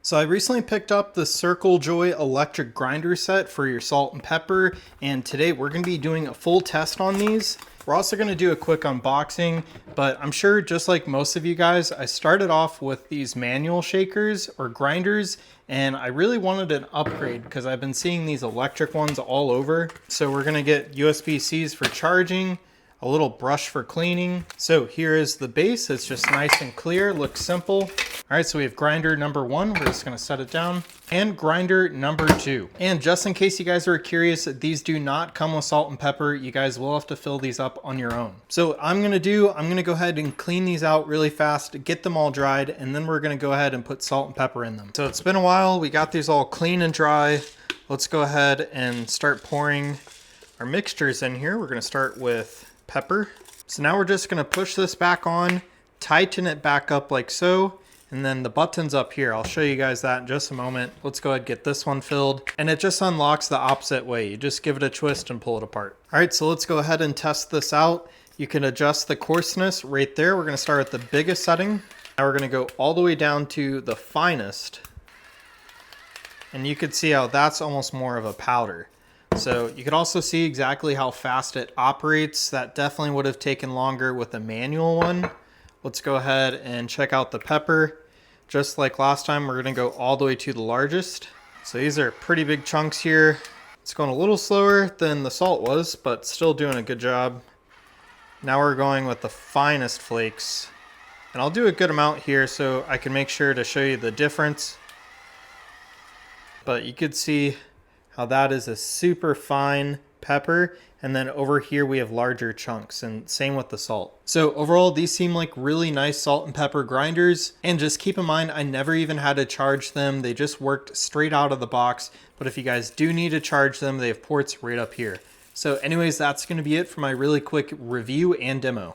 So I recently picked up the Circle Joy electric grinder set for your salt and pepper, and today we're going to be doing a full test on these. We're also going to do a quick unboxing, but I'm sure just like most of you guys, I started off with these manual shakers or grinders, and I really wanted an upgrade because I've been seeing these electric ones all over. So we're going to get USB-Cs for charging, a little brush for cleaning. So here is the base. It's just nice and clear, looks simple. All right, so we have grinder number 1. We're just gonna set it down. And grinder number 2. And just in case you guys are curious, these do not come with salt and pepper. You guys will have to fill these up on your own. So I'm gonna go ahead and clean these out really fast, get them all dried, and then we're gonna go ahead and put salt and pepper in them. So it's been a while, we got these all clean and dry. Let's go ahead and start pouring our mixtures in here. We're gonna start with pepper. So now we're just gonna push this back on, tighten it back up like so, and then the button's up here. I'll show you guys that in just a moment. Let's go ahead and get this one filled. And it just unlocks the opposite way. You just give it a twist and pull it apart. All right, so let's go ahead and test this out. You can adjust the coarseness right there. We're gonna start at the biggest setting. Now we're gonna go all the way down to the finest. And you can see how that's almost more of a powder. So you can also see exactly how fast it operates. That definitely would have taken longer with a manual one. Let's go ahead and check out the pepper. Just like last time, we're gonna go all the way to the largest. So these are pretty big chunks here. It's going a little slower than the salt was, but still doing a good job. Now we're going with the finest flakes. And I'll do a good amount here so I can make sure to show you the difference. But you could see how that is a super fine pepper. And then over here we have larger chunks, and same with the salt. So overall, these seem like really nice salt and pepper grinders. And just keep in mind, I never even had to charge them. They just worked straight out of the box. But if you guys do need to charge them, they have ports right up here. So anyways, that's gonna be it for my really quick review and demo.